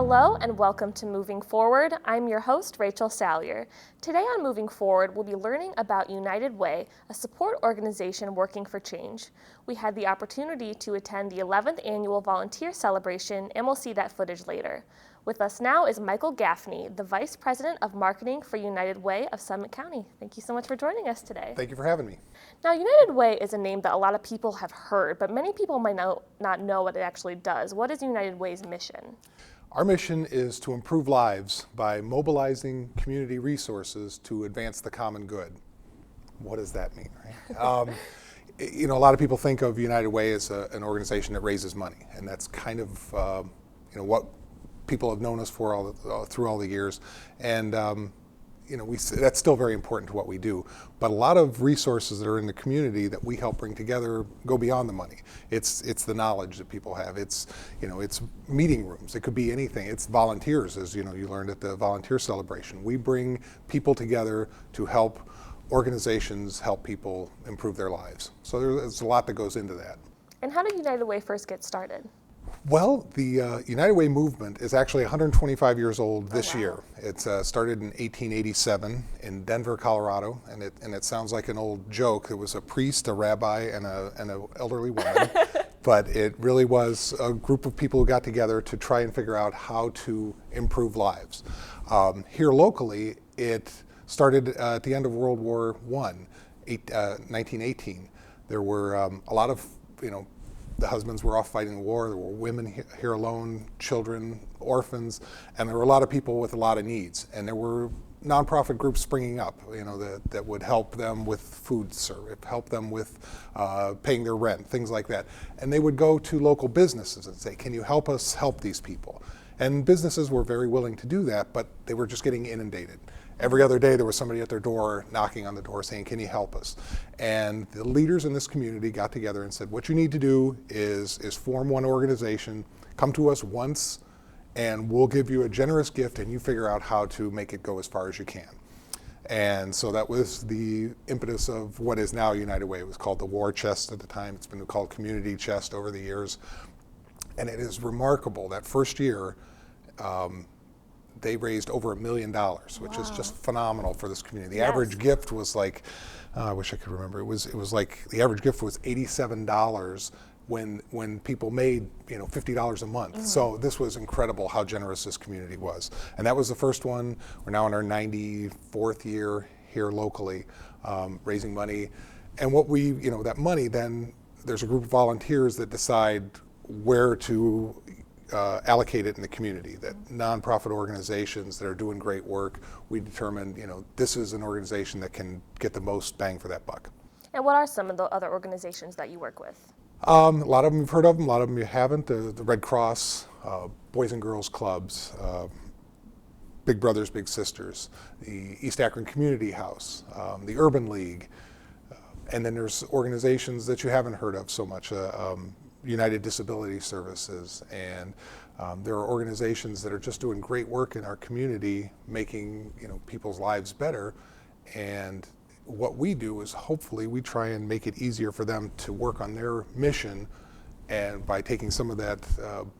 Hello and welcome to Moving Forward. I'm your host, Rachel Salyer. Today on Moving Forward, we'll be learning about United Way, a support organization working for change. We had the opportunity to attend the 11th annual volunteer celebration, and we'll see that footage later. With us now is Michael Gaffney, the Vice President of Marketing for United Way of Summit County. Thank you so much for joining us today. Thank you for having me. Now, United Way is a name that a lot of people have heard, but many people might not know what it actually does. What is United Way's mission? Our mission is to improve lives by mobilizing community resources to advance the common good. What does that mean, right? A lot of people think of United Way as an organization that raises money, and that's kind of what people have known us for through all the years, and that's still very important to what we do. But a lot of resources that are in the community that we help bring together go beyond the money. It's the knowledge that people have. It's meeting rooms. It could be anything. It's volunteers, as you learned at the volunteer celebration. We bring people together to help organizations help people improve their lives. So there's a lot that goes into that. And how did United Way first get started? Well, the United Way movement is actually 125 years old this year. It started in 1887 in Denver, Colorado, and it sounds like an old joke. There was a priest, a rabbi, and an elderly woman, but it really was a group of people who got together to try and figure out how to improve lives. Here locally, it started at the end of World War I, 1918. There were a lot of, the husbands were off fighting the war. There were women here alone, children, orphans, and there were a lot of people with a lot of needs. And there were nonprofit groups springing up, that would help them with food service, help them with paying their rent, things like that. And they would go to local businesses and say, "Can you help us help these people?" And businesses were very willing to do that, but they were just getting inundated. Every other day there was somebody at their door knocking on the door saying, "Can you help us?" And the leaders in this community got together and said, what you need to do is form one organization, come to us once, and we'll give you a generous gift and you figure out how to make it go as far as you can. And so that was the impetus of what is now United Way. It was called the War Chest at the time. It's been called Community Chest over the years. And it is remarkable that first year, they raised over $1 million, which is just phenomenal for this community. The average gift was like, I wish I could remember. It was like the average gift was $87 when people made $50 a month. Mm-hmm. So this was incredible how generous this community was. And that was the first one. We're now in our 94th year here locally, raising money. And what that money, then there's a group of volunteers that decide where to allocate it in the community, that nonprofit organizations that are doing great work, we determine, this is an organization that can get the most bang for that buck. And what are some of the other organizations that you work with? A lot of them you've heard of them, a lot of them you haven't. The Red Cross, Boys and Girls Clubs, Big Brothers, Big Sisters, the East Akron Community House, the Urban League, and then there's organizations that you haven't heard of so much, United Disability Services, and there are organizations that are just doing great work in our community, making people's lives better. And what we do is hopefully we try and make it easier for them to work on their mission, and by taking some of that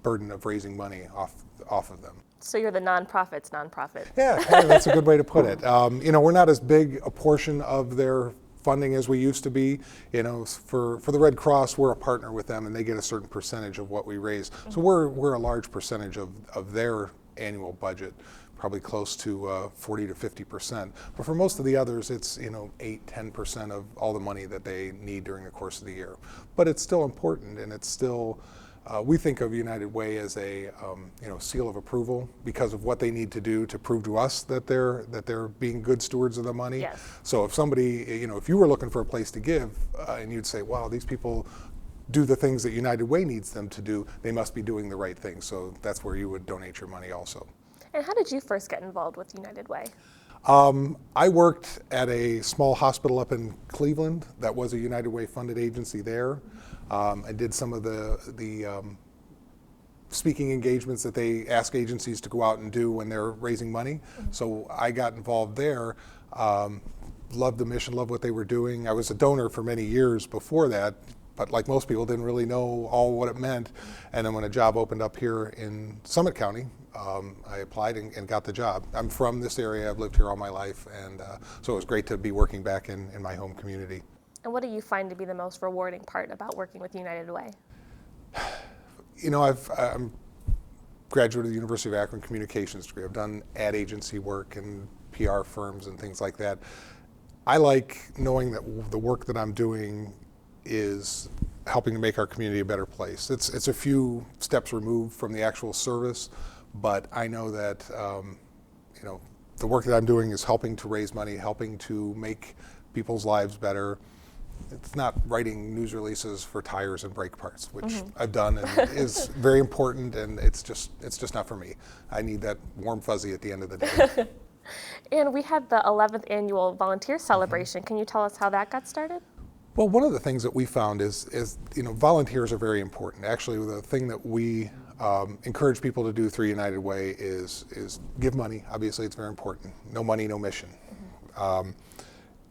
burden of raising money off of them. So you're the nonprofit's nonprofit. Yeah, that's a good way to put it. We're not as big a portion of their funding as we used to be. For the Red Cross, we're a partner with them and they get a certain percentage of what we raise. Mm-hmm. So we're a large percentage of their annual budget, probably close to 40 to 50%. But for most of the others, it's 8-10% of all the money that they need during the course of the year. But it's still important, and it's still we think of United Way as a seal of approval because of what they need to do to prove to us that they're being good stewards of the money. Yes. So if somebody, if you were looking for a place to give, and you'd say, wow, these people do the things that United Way needs them to do, they must be doing the right thing. So that's where you would donate your money also. And how did you first get involved with United Way? I worked at a small hospital up in Cleveland that was a United Way funded agency there. I did some of the speaking engagements that they ask agencies to go out and do when they're raising money. Mm-hmm. So I got involved there, loved the mission, loved what they were doing. I was a donor for many years before that, but like most people, didn't really know all what it meant. And then when a job opened up here in Summit County, I applied and got the job. I'm from this area. I've lived here all my life, and so it was great to be working back in my home community. And what do you find to be the most rewarding part about working with United Way? You know, I'm graduate of the University of Akron communications degree. I've done ad agency work and PR firms and things like that. I like knowing that the work that I'm doing is helping to make our community a better place. It's a few steps removed from the actual service, but I know that you know, the work that I'm doing is helping to raise money, helping to make people's lives better. It's not writing news releases for tires and brake parts, which I've done and is very important, and it's just not for me. I need that warm fuzzy at the end of the day. And we had the 11th annual volunteer celebration. Can you tell us how that got started? Well, one of the things that we found is you know, volunteers are very important. Actually, the thing that we encourage people to do through United Way is give money. Obviously, it's very important. No money, no mission.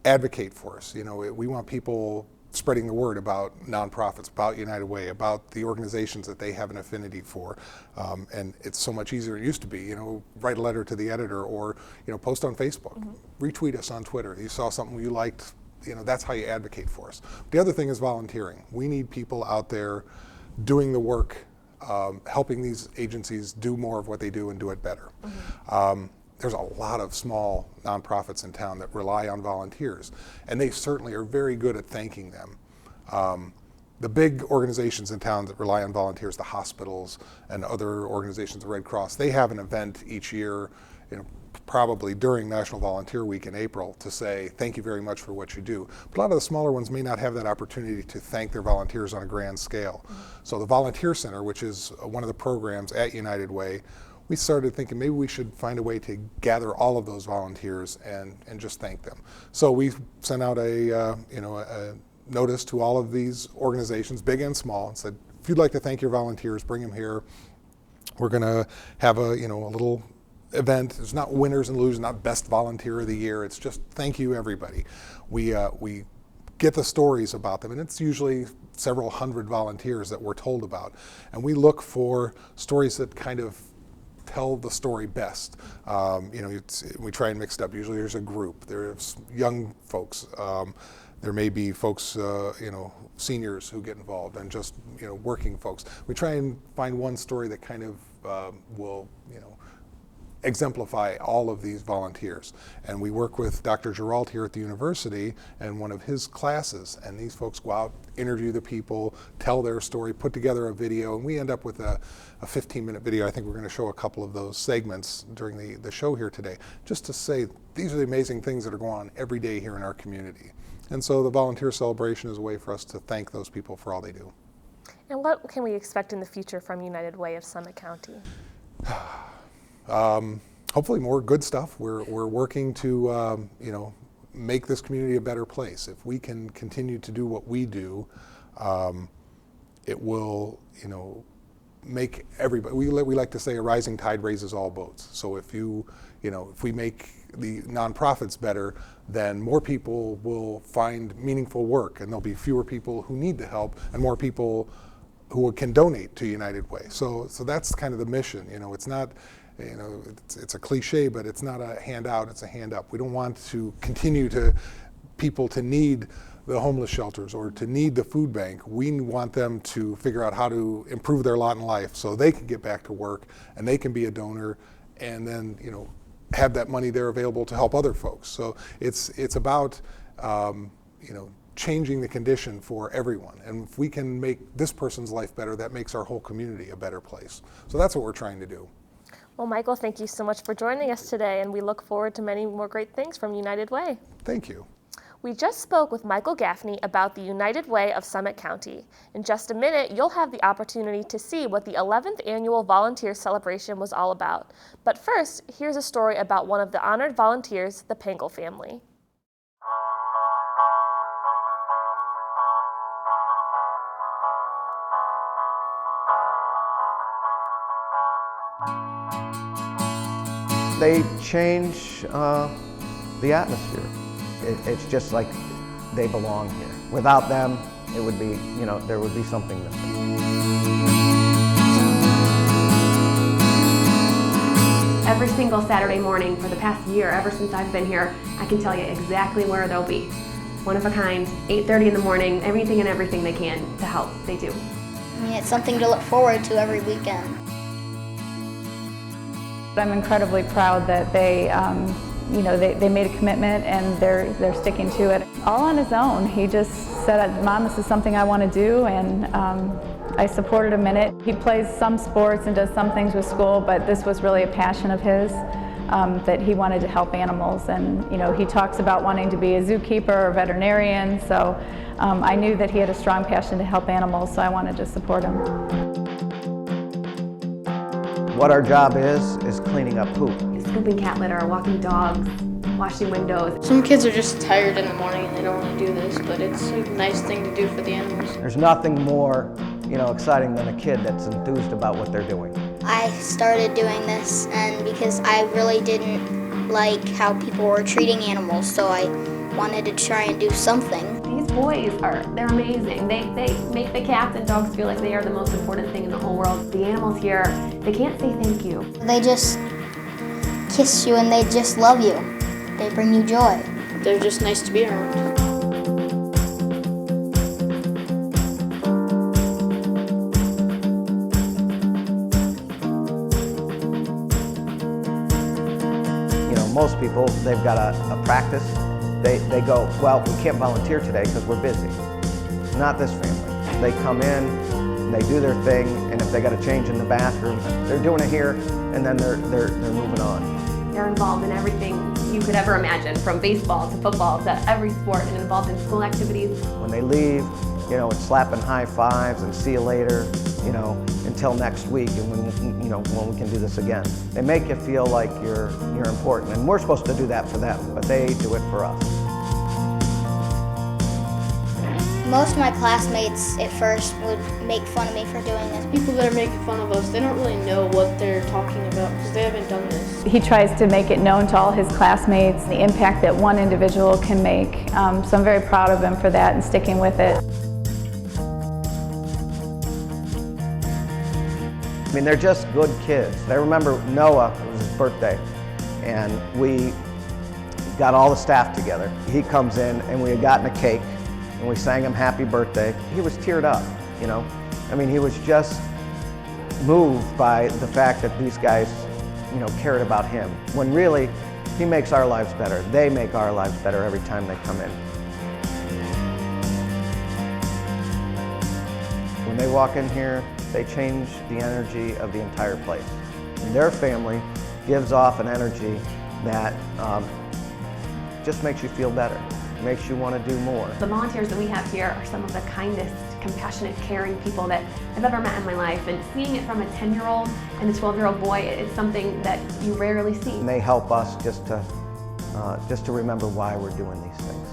Advocate for us. You know, we want people spreading the word about nonprofits, about United Way, about the organizations that they have an affinity for. And it's so much easier than it used to be. You know, write a letter to the editor, or you know, post on Facebook, retweet us on Twitter. You saw something you liked. You know, that's how you advocate for us. The other thing is volunteering. We need people out there doing the work, helping these agencies do more of what they do and do it better. There's a lot of small nonprofits in town that rely on volunteers, and they certainly are very good at thanking them. The big organizations in town that rely on volunteers, the hospitals and other organizations, the Red Cross, they have an event each year, you know, probably during National Volunteer Week in April, to say thank you very much for what you do. But a lot of the smaller ones may not have that opportunity to thank their volunteers on a grand scale. So the Volunteer Center, which is one of the programs at United Way, we started thinking maybe we should find a way to gather all of those volunteers and just thank them. So we sent out a notice to all of these organizations, big and small, and said, if you'd like to thank your volunteers, bring them here. We're going to have a little event. There's not winners and losers, not best volunteer of the year. It's just thank you, everybody. We get the stories about them, and it's usually several hundred volunteers that we're told about, and we look for stories that kind of tell the story best. We try and mix it up. Usually there's a group. There's young folks. There may be folks, seniors who get involved, and just working folks. We try and find one story that kind of will exemplify all of these volunteers. And we work with Dr. Geralt here at the university and one of his classes, and these folks go out, interview the people, tell their story, put together a video, and we end up with a 15-minute video. I think we're going to show a couple of those segments during the show here today, just to say these are the amazing things that are going on every day here in our community. And so the volunteer celebration is a way for us to thank those people for all they do. And what can we expect in the future from United Way of Summit County? Hopefully more good stuff. We're working to make this community a better place. If we can continue to do what we do, it will make everybody. We like to say a rising tide raises all boats. So if if we make the nonprofits better, then more people will find meaningful work, and there'll be fewer people who need the help, and more people who can donate to United Way. So that's kind of the mission. It's not. It's a cliche, but it's not a handout, it's a hand up. We don't want to continue people to need the homeless shelters or to need the food bank. We want them to figure out how to improve their lot in life so they can get back to work and they can be a donor, and then have that money there available to help other folks. So it's about changing the condition for everyone. And if we can make this person's life better, that makes our whole community a better place. So that's what we're trying to do. Well, Michael, thank you so much for joining us today, and we look forward to many more great things from United Way. Thank you. We just spoke with Michael Gaffney about the United Way of Summit County. In just a minute, you'll have the opportunity to see what the 11th annual volunteer celebration was all about. But first, here's a story about one of the honored volunteers, the Pangle family. They change the atmosphere. It's just like they belong here. Without them, it would be, there would be something missing. Every single Saturday morning for the past year, ever since I've been here, I can tell you exactly where they'll be. One of a kind, 8:30 in the morning, anything and everything they can to help, they do. I mean, it's something to look forward to every weekend. I'm incredibly proud that they made a commitment and they're sticking to it. All on his own. He just said, "Mom, this is something I want to do," and I supported him in it. He plays some sports and does some things with school, but this was really a passion of his, that he wanted to help animals. And he talks about wanting to be a zookeeper or veterinarian, so I knew that he had a strong passion to help animals, so I wanted to support him. What our job is cleaning up poop. Scooping cat litter, walking dogs, washing windows. Some kids are just tired in the morning and they don't want to do this, but it's a nice thing to do for the animals. There's nothing more, exciting than a kid that's enthused about what they're doing. I started doing this and because I really didn't like how people were treating animals, so I wanted to try and do something. These boys they're amazing. They make the cats and dogs feel like they are the most important thing in the whole world. The animals here, they can't say thank you. They just kiss you and they just love you. They bring you joy. They're just nice to be around. Most people, they've got a practice. They go, well, we can't volunteer today because we're busy. Not this family. They come in, and they do their thing, and if they got to change in the bathroom, they're doing it here, and then they're moving on. They're involved in everything you could ever imagine, from baseball to football to every sport, and involved in school activities. When they leave, it's slapping high fives and see you later, until next week, and when we can do this again. They make you feel like you're important, and we're supposed to do that for them, but they do it for us. Most of my classmates at first would make fun of me for doing this. People that are making fun of us, they don't really know what they're talking about because they haven't done this. He tries to make it known to all his classmates the impact that one individual can make, so I'm very proud of him for that and sticking with it. I mean, they're just good kids. I remember Noah, it was his birthday, and we got all the staff together. He comes in and we had gotten a cake and we sang him happy birthday. He was teared up, I mean, he was just moved by the fact that these guys, cared about him. When really, he makes our lives better. They make our lives better every time they come in. When they walk in here, they change the energy of the entire place. And their family gives off an energy that just makes you feel better, makes you want to do more. The volunteers that we have here are some of the kindest, compassionate, caring people that I've ever met in my life. And seeing it from a 10-year-old and a 12-year-old boy, it's something that you rarely see. And they help us just to remember why we're doing these things.